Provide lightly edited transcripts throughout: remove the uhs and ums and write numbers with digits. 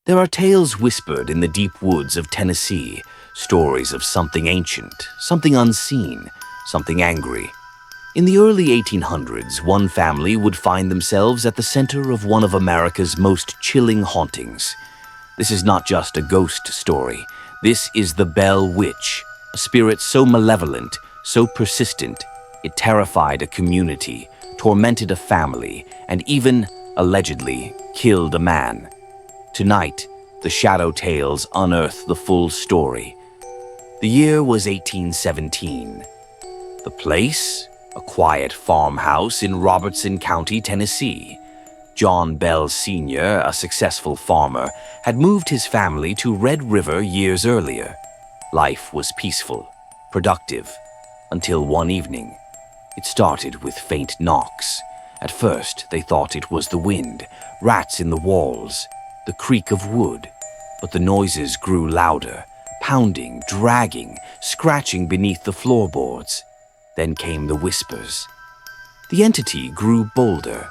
There are tales whispered in the deep woods of Tennessee, stories of something ancient, something unseen, something angry. In the early 1800s, one family would find themselves at the center of one of America's most chilling hauntings. This is not just a ghost story. This is the Bell Witch, a spirit so malevolent, so persistent, it terrified a community, tormented a family, and even, allegedly, killed a man. Tonight, the Shadow Tales unearth the full story. The year was 1817. The place? A quiet farmhouse in Robertson County, Tennessee. John Bell Sr., a successful farmer, had moved his family to Red River years earlier. Life was peaceful, productive, until one evening. It started with faint knocks. At first, they thought it was the wind, rats in the walls, the creak of wood. But the noises grew louder, pounding, dragging, scratching beneath the floorboards. Then came the whispers. The entity grew bolder.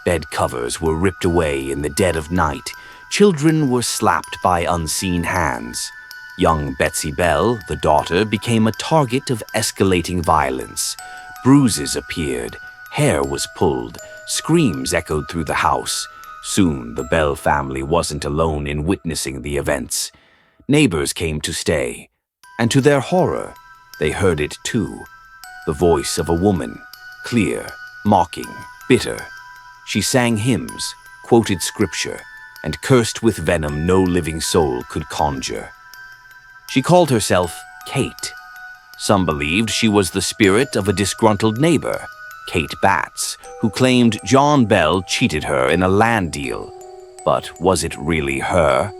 Bed covers were ripped away in the dead of night. Children were slapped by unseen hands. Young Betsy Bell, the daughter, became a target of escalating violence. Bruises appeared, hair was pulled, screams echoed through the house. Soon, the Bell family wasn't alone in witnessing the events. Neighbors came to stay, and to their horror, they heard it too. The voice of a woman, clear, mocking, bitter. She sang hymns, quoted scripture, and cursed with venom no living soul could conjure. She called herself Kate. Some believed she was the spirit of a disgruntled neighbor, Kate Batts, who claimed John Bell cheated her in a land deal. But was it really her?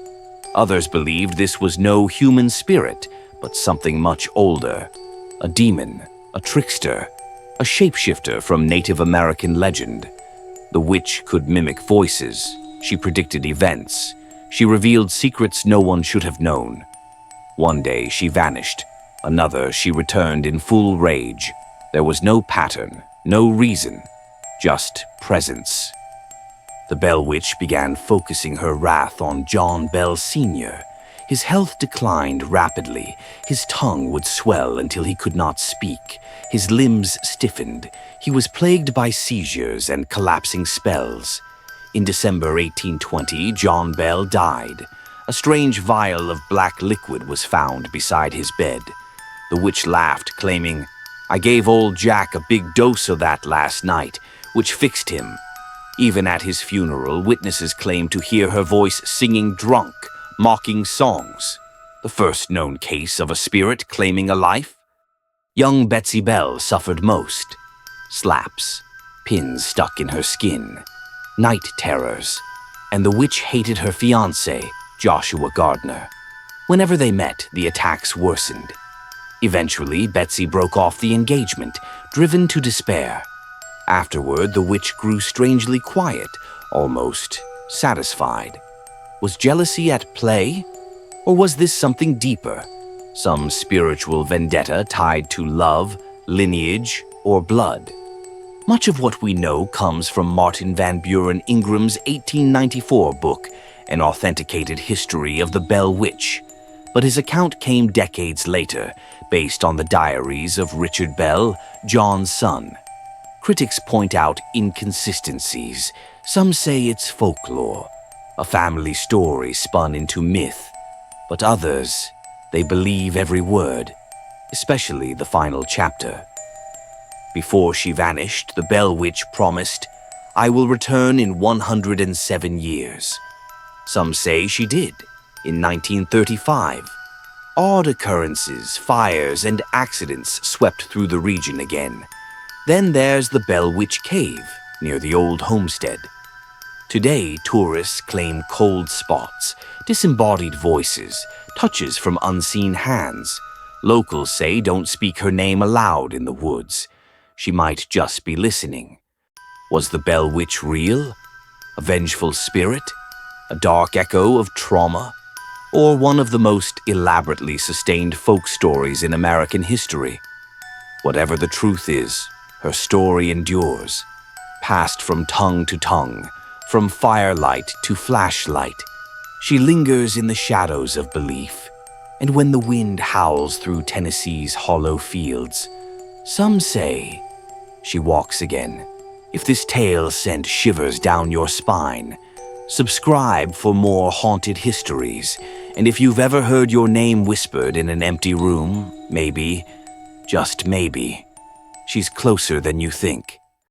Others believed this was no human spirit, but something much older. A demon, a trickster, a shapeshifter from Native American legend. The witch could mimic voices. She predicted events. She revealed secrets no one should have known. One day she vanished. Another she returned in full rage. There was no pattern, no reason, just presence. The Bell Witch began focusing her wrath on John Bell Sr. His health declined rapidly. His tongue would swell until he could not speak. His limbs stiffened. He was plagued by seizures and collapsing spells. In December 1820, John Bell died. A strange vial of black liquid was found beside his bed. The witch laughed, claiming, "I gave old Jack a big dose of that last night, which fixed him." Even at his funeral, witnesses claimed to hear her voice singing drunk, mocking songs. The first known case of a spirit claiming a life? Young Betsy Bell suffered most. Slaps, pins stuck in her skin, night terrors, and the witch hated her fiancé, Joshua Gardner. Whenever they met, the attacks worsened. Eventually, Betsy broke off the engagement, driven to despair. Afterward, the witch grew strangely quiet, almost satisfied. Was jealousy at play? Or was this something deeper? Some spiritual vendetta tied to love, lineage, or blood? Much of what we know comes from Martin Van Buren Ingram's 1894 book, An Authenticated History of the Bell Witch. But his account came decades later, based on the diaries of Richard Bell, John's son. Critics point out inconsistencies. Some say it's folklore, a family story spun into myth. But others, they believe every word, especially the final chapter. Before she vanished, the Bell Witch promised, "I will return in 107 years." Some say she did, in 1935. Odd occurrences, fires, and accidents swept through the region again. Then there's the Bell Witch Cave, near the old homestead. Today, tourists claim cold spots, disembodied voices, touches from unseen hands. Locals say don't speak her name aloud in the woods. She might just be listening. Was the Bell Witch real? A vengeful spirit? A dark echo of trauma? Or one of the most elaborately sustained folk stories in American history? Whatever the truth is, her story endures, passed from tongue to tongue, from firelight to flashlight. She lingers in the shadows of belief, and when the wind howls through Tennessee's hollow fields, some say she walks again. If this tale sent shivers down your spine, subscribe for more haunted histories. And if you've ever heard your name whispered in an empty room, maybe, just maybe, she's closer than you think.